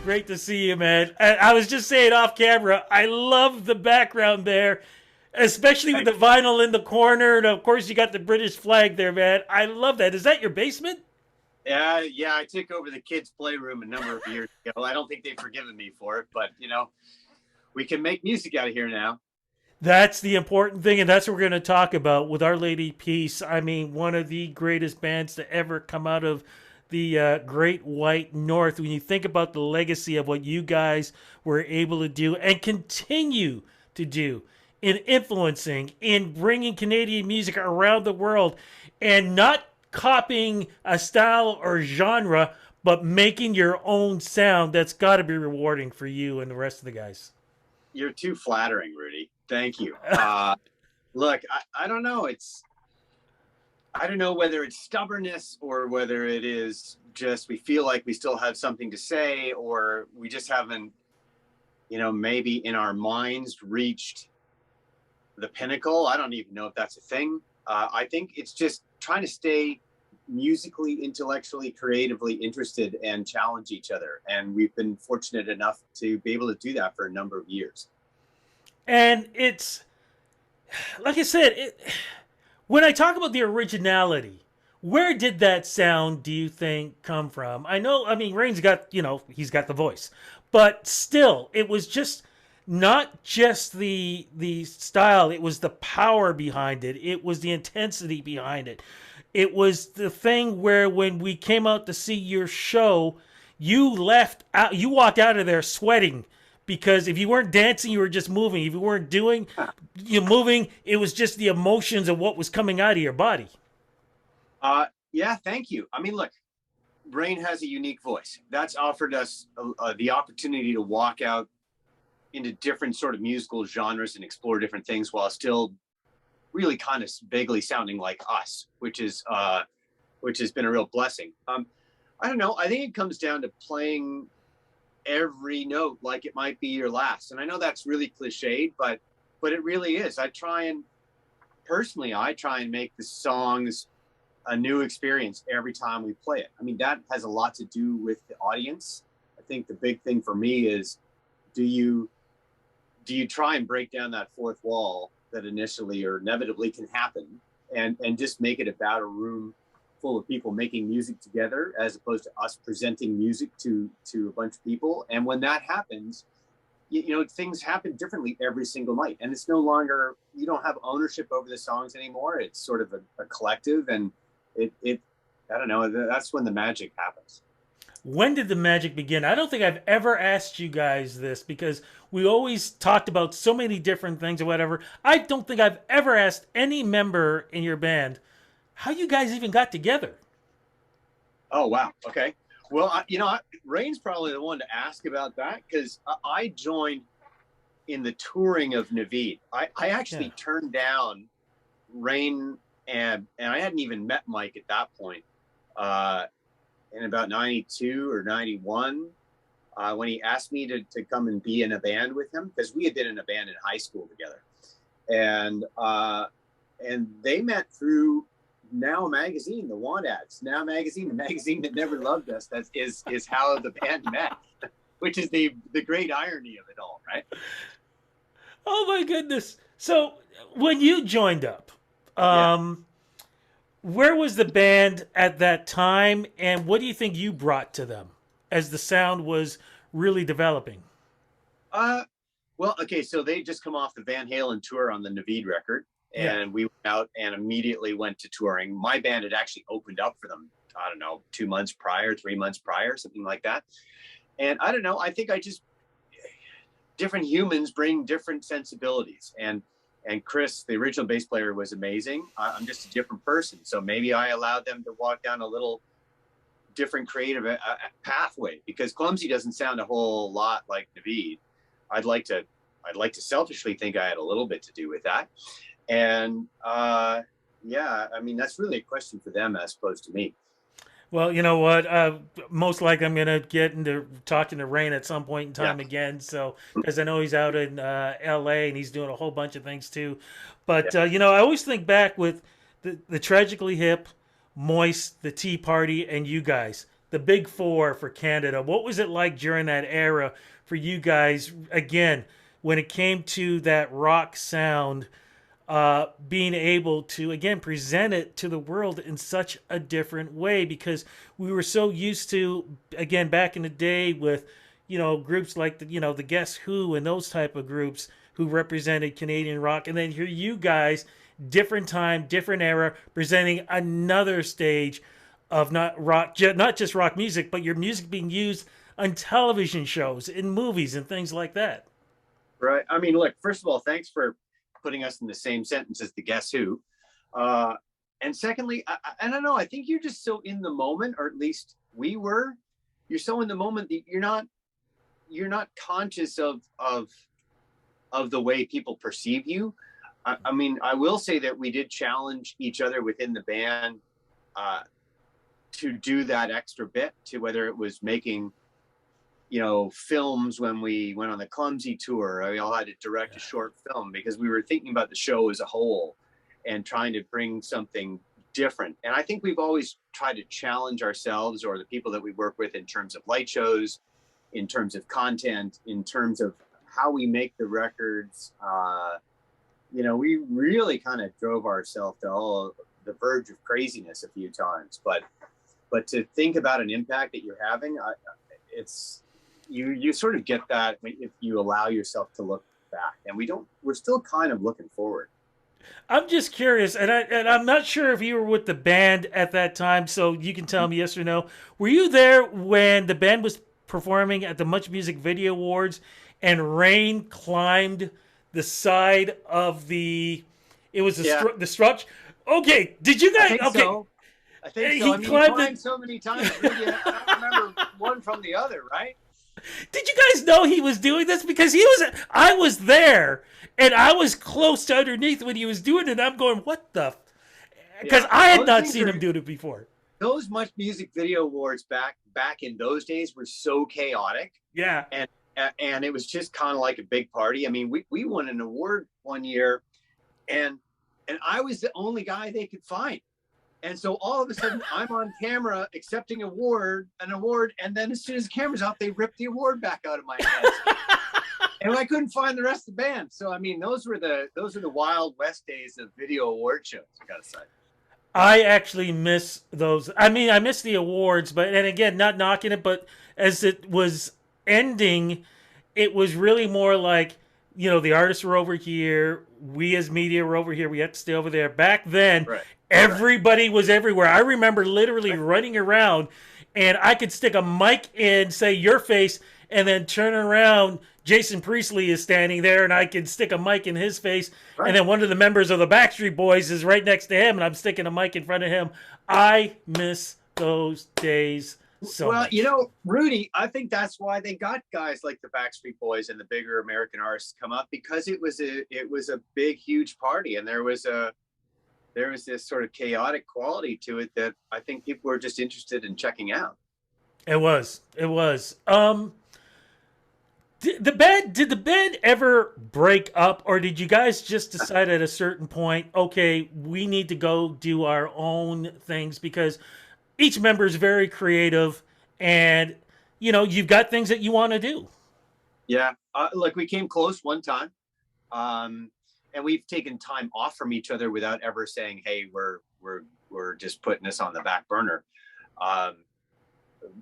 great to see you, man. I was just saying off camera, I love the background there, especially with the vinyl in the corner. And of course, you got the British flag there, man. I love that. Is that your basement? Yeah. I took over the kids' playroom a number of years ago. I don't think they've forgiven me for it, but we can make music out of here now. That's the important thing, and that's what we're going to talk about with Our Lady Peace. I mean, one of the greatest bands to ever come out of the Great White North. When you think about the legacy of what you guys were able to do and continue to do in influencing, in bringing Canadian music around the world, and not copying a style or genre, but making your own sound, that's got to be rewarding for you and the rest of the guys. You're too flattering, Rudy. Thank you. Look, I don't know. I don't know whether it's stubbornness or whether it is just we feel like we still have something to say, or we just haven't, maybe in our minds reached the pinnacle. I don't even know if that's a thing. I think it's just trying to stay musically, intellectually, creatively interested and challenge each other. And we've been fortunate enough to be able to do that for a number of years. And it's, like I said, when I talk about the originality, where did that sound, do you think, come from? I know, I mean, Rain's got, he's got the voice, but still, it was just not just the style, it was the power behind it. It was the intensity behind it. It was the thing where when we came out to see your show, you walked out of there sweating because if you weren't dancing, you were just moving. If you weren't moving, it was just the emotions of what was coming out of your body. Yeah, thank you. I mean, look, Rain has a unique voice. That's offered us the opportunity to walk out into different sort of musical genres and explore different things while still really kind of vaguely sounding like us, which has been a real blessing. I don't know. I think it comes down to playing every note like it might be your last. And I know that's really cliched, but it really is. I try and make the songs a new experience every time we play it. I mean, that has a lot to do with the audience. I think the big thing for me is, do you try and break down that fourth wall that initially or inevitably can happen, and just make it about a room full of people making music together as opposed to us presenting music to a bunch of people. And when that happens, things happen differently every single night, and it's no longer, you don't have ownership over the songs anymore. It's sort of a collective, and it I don't know, that's when the magic happens. When did the magic begin? I don't think I've ever asked you guys this because we always talked about so many different things or whatever. I don't think I've ever asked any member in your band how you guys even got together. Oh, wow. Okay. Well, Rain's probably the one to ask about that, because I joined in the touring of Naveed. I actually turned down Rain, and I hadn't even met Mike at that point. In about 92 or 91, when he asked me to come and be in a band with him, because we had been in a band in high school together. And they met through Now Magazine, the Want Ads. Now Magazine, the magazine that never loved us. That is how the band met, which is the great irony of it all, right? Oh my goodness. So when you joined up, where was the band at that time, and what do you think you brought to them as the sound was really developing? Well, okay, so they just come off the Van Halen tour on the Naveed record, and we went out and immediately went to touring. My band had actually opened up for them, I don't know, 2 months prior, 3 months prior, something like that. And I don't know, I think different humans bring different sensibilities. And Chris, the original bass player, was amazing. I'm just a different person. So maybe I allowed them to walk down a little different creative pathway, because Clumsy doesn't sound a whole lot like Naveed. I'd like to selfishly think I had a little bit to do with that. And I mean, that's really a question for them as opposed to me. Well, you know what? Most likely I'm going to get into talking to Rain at some point in time again. So, because I know he's out in LA and he's doing a whole bunch of things too. But, I always think back with the Tragically Hip, Moist, the Tea Party, and you guys. the big four for Canada. What was it like during that era for you guys? Again, when it came to that rock sound, being able to again present it to the world in such a different way because we were so used to again back in the day with groups like the Guess Who and those type of groups who represented Canadian rock, and then here you guys, different time, different era, presenting another stage of not just rock music, but your music being used on television shows, in movies, and things like that. Right. I mean, look, first of all, thanks for putting us in the same sentence as the Guess Who. Uh, and secondly, I don't know. I think you're just so in the moment, or at least we were. You're so in the moment that you're not conscious of the way people perceive you. I mean, I will say that we did challenge each other within the band uh, to do that extra bit, to whether it was making films when we went on the Clumsy tour. We all had to direct a short film because we were thinking about the show as a whole and trying to bring something different. And I think we've always tried to challenge ourselves or the people that we work with in terms of light shows, in terms of content, in terms of how we make the records. We really kind of drove ourselves to all the verge of craziness a few times. But to think about an impact that you're having, it's you sort of get that if you allow yourself to look back, and we're still kind of looking forward. I'm just curious, and I'm not sure if you were with the band at that time, so you can tell me yes or no. Were you there when the band was performing at the Much Music Video Awards, and Rain climbed the side of the? It was Yeah, the structure. Okay, did you I guys? think Okay, so. I think so. he I mean, you climbed climbed so many times. Really, I don't remember one from the other, right? Did you guys know he was doing this? Because I was there, and I was close to underneath when he was doing it. I'm going, what the? Because Yeah, I had those not things seen are him do it before. those Much Music Video Awards back in those days were so chaotic, Yeah. and and it was just kind of like a big party. I mean, we won an award one year, and I was the only guy they could find. And so all of a sudden, I'm on camera accepting an award, and then as soon as the camera's off, they ripped the award back out of my hands, and I couldn't find the rest of the band. So I mean, those were the Wild West days of video award shows. I gotta say. I actually miss those. I mean, I miss the awards, but and again, not knocking it, but as it was ending, it was really more like the artists were over here, we as media were over here. We had to stay over there. Back then, Right. everybody was everywhere. I remember literally running around, and I could stick a mic in, say your face, and then turn around. Jason Priestley is standing there, and I can stick a mic in his face, and Right. then one of the members of the Backstreet Boys is right next to him, and I'm sticking a mic in front of him. I miss those days so Well, much. Rudy, I think that's why they got guys like the Backstreet Boys and the bigger American artists come up, because it was a big, huge party, and there was this sort of chaotic quality to it that I think people were just interested in checking out. It was. It was. Did the band ever break up, or did you guys just decide at a certain point, okay, we need to go do our own things because each member is very creative, and you've got things that you want to do. Yeah, like we came close one time, and we've taken time off from each other without ever saying, "Hey, we're just putting this on the back burner." Um,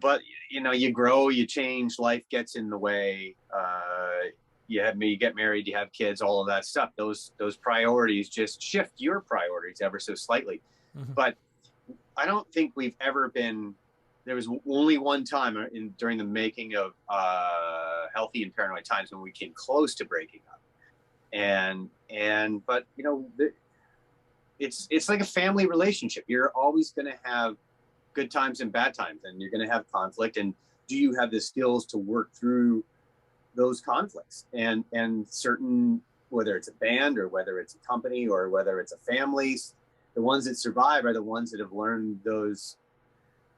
but you grow, you change, life gets in the way. You get married, you have kids, all of that stuff. Those priorities just shift your priorities ever so slightly. Mm-hmm. But I don't think we've ever been. There was only one time during the making of Healthy and Paranoid Times when we came close to breaking up, but it's like a family relationship. You're always going to have good times and bad times, and you're going to have conflict. And do you have the skills to work through those conflicts? And certain, whether it's a band or whether it's a company or whether it's a family, the ones that survive are the ones that have learned those,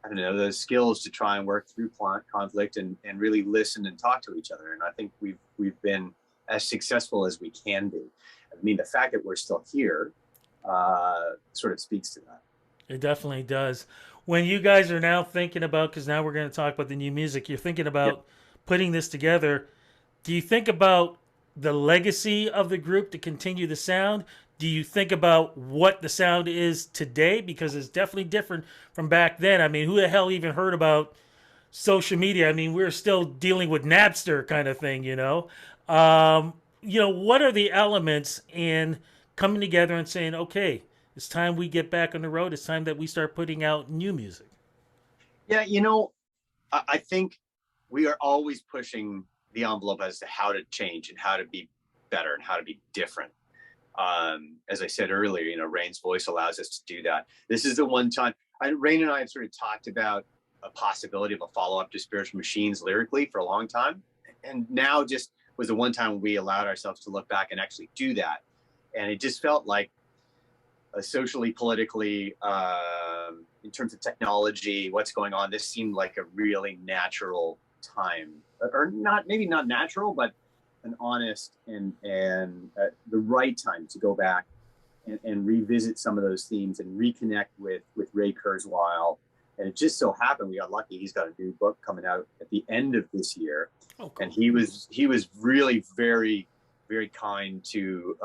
I don't know, those skills to try and work through conflict and really listen and talk to each other. And I think we've been as successful as we can be. I mean, the fact that we're still here sort of speaks to that. It definitely does. when you guys are now thinking about, because now we're going to talk about the new music, you're thinking Yeah. about putting this together. Do you think about the legacy of the group to continue the sound? Do you think about what the sound is today? Because it's definitely different from back then. I mean, who the hell even heard about social media? I mean, we're still dealing with Napster kind of thing, you know? What are the elements in coming together and saying, okay, it's time we get back on the road. It's time that we start putting out new music. Yeah, I think we are always pushing the envelope as to how to change and how to be better and how to be different. As I said earlier, Rain's voice allows us to do that. This is the one time Rain and I have sort of talked about a possibility of a follow-up to Spiritual Machines lyrically for a long time. And now just was the one time we allowed ourselves to look back and actually do that. And it just felt like socially, politically, in terms of technology, what's going on, this seemed like a really natural time, or not, maybe not natural, but an honest and the right time to go back and revisit some of those themes and reconnect with Ray Kurzweil. And it just so happened we got lucky. He's got a new book coming out at the end of this year, Oh, cool. and he was really very, very kind to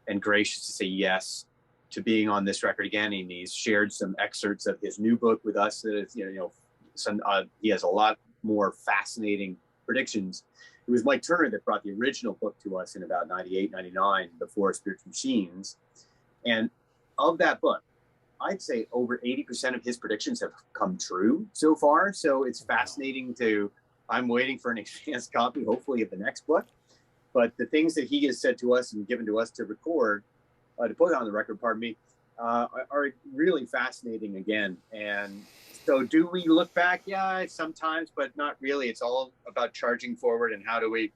and gracious to say yes to being on this record again. And he's shared some excerpts of his new book with us. That is, he has a lot more fascinating predictions. It was Mike Turner that brought the original book to us in about 98, 99, before Spiritual Machines. And of that book, I'd say over 80% of his predictions have come true so far. So it's fascinating I'm waiting for an advanced copy, hopefully, of the next book. But the things that he has said to us and given to us to record, to put on the record, pardon me, are really fascinating again. And so do we look back? Yeah, sometimes, but not really. It's all about charging forward. And how do we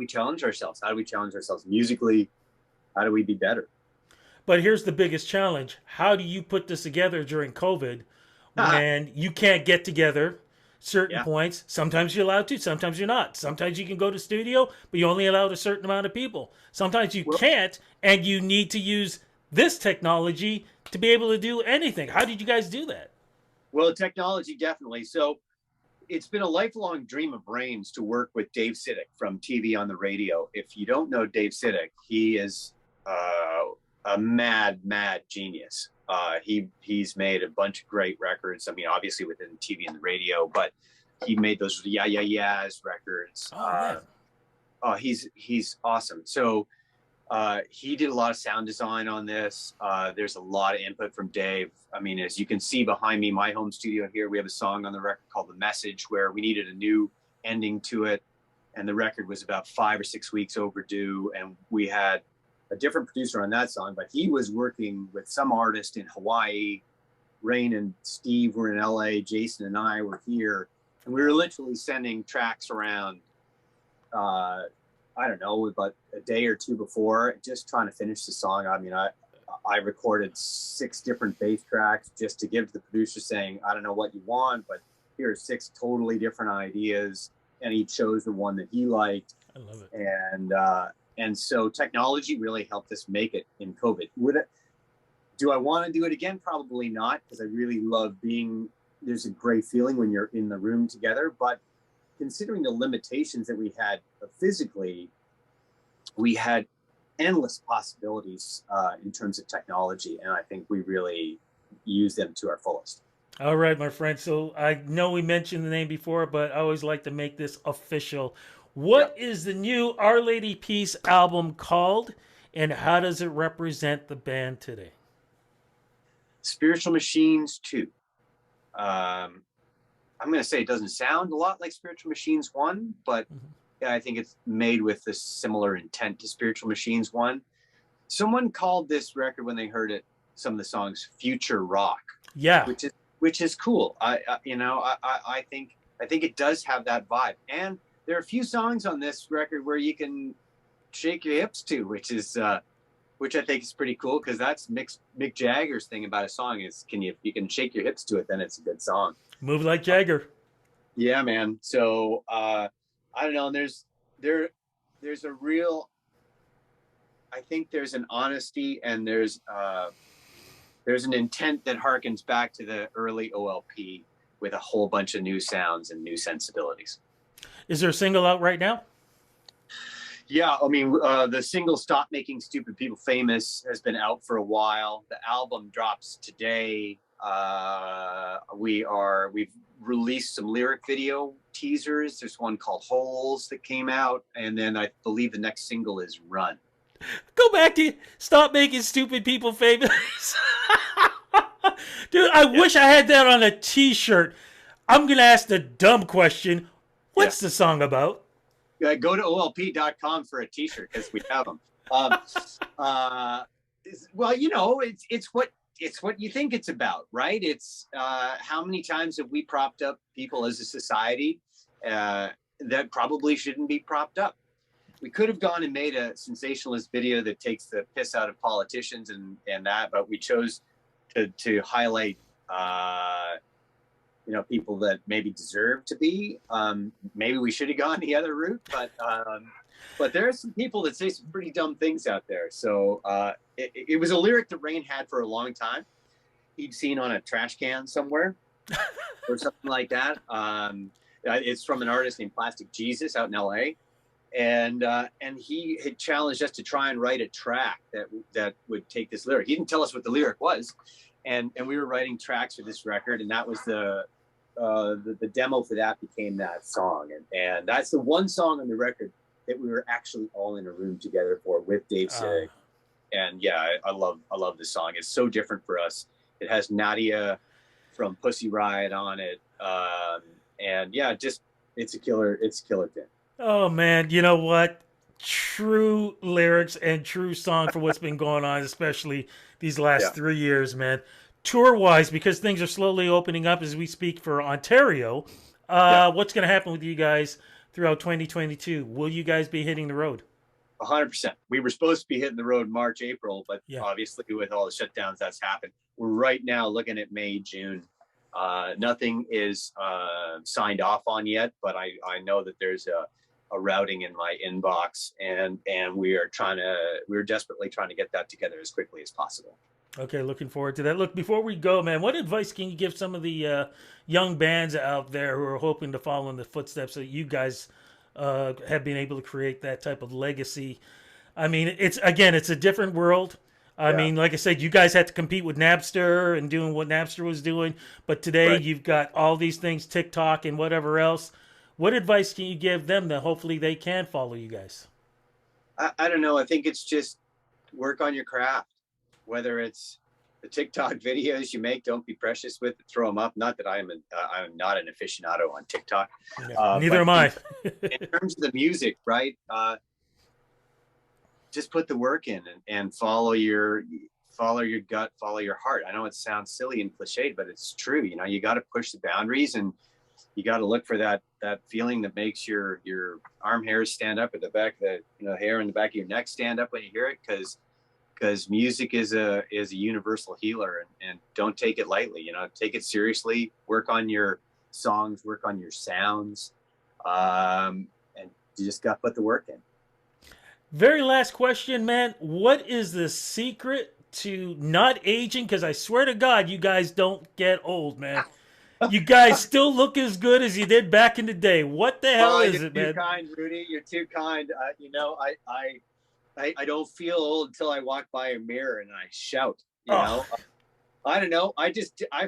challenge ourselves? How do we challenge ourselves musically? How do we be better? But here's the biggest challenge. How do you put this together during COVID when you can't get together certain Yeah. points? Sometimes you're allowed to, sometimes you're not. Sometimes you can go to studio, but you only allowed a certain amount of people. Sometimes you Well, can't, and you need to use this technology to be able to do anything. How did you guys do that? well, technology definitely. So it's been a lifelong dream of Rain's to work with Dave Sitek from TV on the Radio. If you don't know Dave Sitek, he is a mad genius. He's made a bunch of great records. I mean, obviously within TV and the radio, but he made those Yeah Yeah Yeahs records. Oh, yeah. He's awesome. So he did a lot of sound design on this. There's a lot of input from Dave. I mean, as you can see behind me, my home studio here, we have a song on the record called The Message, where we needed a new ending to it. And the record was about 5 or 6 weeks overdue. And we had a different producer on that song, but he was working with some artist in Hawaii. Rain and Steve were in LA. Jason and I were here. And we were literally sending tracks around, I don't know, about a day or two before, just trying to finish the song. I mean, I recorded 6 different bass tracks just to give to the producer, saying, I don't know what you want, but here are 6 totally different ideas. And he chose the one that he liked. I love it. And so technology really helped us make it in COVID. Do I want to do it again? Probably not, because I really love there's a great feeling when you're in the room together. But considering the limitations that we had physically, we had endless possibilities in terms of technology. And I think we really used them to our fullest. All right, my friend. So I know we mentioned the name before, but I always like to make this official. What Yep. is the new Our Lady Peace album called, and how does it represent the band today? Spiritual Machines 2. Um, I'm going to say it doesn't sound a lot like Spiritual Machines 1, but I think it's made with a similar intent to Spiritual Machines 1. Someone called this record, when they heard it, some of the songs, future rock, Yeah, which is cool. I think it does have that vibe. And there are a few songs on this record where you can shake your hips to, which I think is pretty cool, because that's Mick Jagger's thing about a song is if you can shake your hips to it, then it's a good song. move like Jagger. Yeah, man. So I don't know. And there's a real, I think there's an honesty, and there's there's an intent that harkens back to the early OLP with a whole bunch of new sounds and new sensibilities. Is there a single out right now? Yeah, I mean, the single "Stop Making Stupid People Famous" has been out for a while. The album drops today. We've released some lyric video teasers. There's one called "Holes" that came out, and then I believe the next single is "Run." Go back to Stop Making Stupid People Famous. Dude, I wish I had that on a t-shirt. I'm going to ask the dumb question. What's the song about? Go to olp.com for a t-shirt because we have them. Well, you know, it's what you think it's about, right? It's how many times have we propped up people as a society that probably shouldn't be propped up? We could have gone and made a sensationalist video that takes the piss out of politicians and that, but we chose to highlight you know, people that maybe deserve to be. Maybe we should have gone the other route, but there are some people that say some pretty dumb things out there. So it was a lyric that Rain had for a long time. He'd seen on a trash can somewhere or something like that. It's from an artist named Plastic Jesus out in LA. And he had challenged us to try and write a track that would take this lyric. He didn't tell us what the lyric was, and we were writing tracks for this record, and that was the demo for that became that song, and that's the one song on the record that we were actually all in a room together for with Dave Sig. And yeah, I love this song. It's so different for us. It has Nadia from Pussy Riot on it, and yeah, just it's a killer thing. Oh, man, you know what? True lyrics and true song for what's been going on, especially these last 3 years, man. Tour-wise, because things are slowly opening up as we speak for Ontario, what's going to happen with you guys throughout 2022? Will you guys be hitting the road? 100%. We were supposed to be hitting the road March, April, but obviously with all the shutdowns that's happened, we're right now looking at May, June. Nothing is signed off on yet, but I know that there's a routing in my inbox, and we're desperately trying to get that together as quickly as possible. Okay, looking forward to that. Look, before we go, man, what advice can you give some of the young bands out there who are hoping to follow in the footsteps that you guys have been able to create that type of legacy? I mean, it's a different world. I mean, like I said, you guys had to compete with Napster and doing what Napster was doing, but today you've got all these things, TikTok and whatever else. What advice can you give them that hopefully they can follow you guys? I don't know. I think it's just work on your craft. Whether it's the TikTok videos you make, don't be precious with it, throw them up. Not that I'm not an aficionado on TikTok. Neither am I. In terms of the music, right? Just put the work in and follow your gut, follow your heart. I know it sounds silly and cliched, but it's true. You know, you got to push the boundaries, and you got to look for that feeling that makes your arm hairs stand up at the back, hair in the back of your neck stand up when you hear it, because music is a universal healer, and don't take it lightly. You know, take it seriously. Work on your songs, work on your sounds, and you just got to put the work in. Very last question, man. What is the secret to not aging? Because I swear to God, you guys don't get old, man. You guys still look as good as you did back in the day. What the hell is it, man? You're too kind, Rudy. You're too kind. You know, I don't feel old until I walk by a mirror and I shout. You know, I don't know. I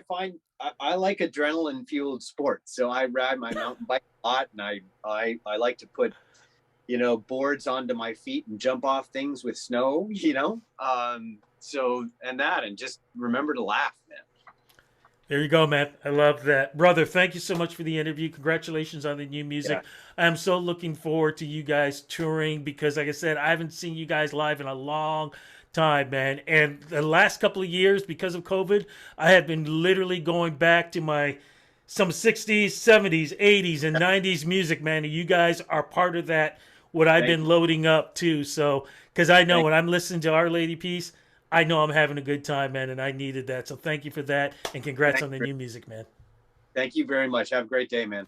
find I like adrenaline fueled sports, so I ride my mountain bike a lot, and I like to put boards onto my feet and jump off things with snow. And just remember to laugh, man. There you go, man. I love that. Brother, thank you so much for the interview. Congratulations on the new music. Yeah. I'm so looking forward to you guys touring because, like I said, I haven't seen you guys live in a long time, man. And the last couple of years, because of COVID, I have been literally going back to some 60s, 70s, 80s, and 90s music, man. And you guys are part of that, what I've been loading up to. So, because I know when I'm listening to Our Lady Peace, I know I'm having a good time, man, and I needed that. So thank you for that, and congrats on the new music, man. Thank you very much. Have a great day, man.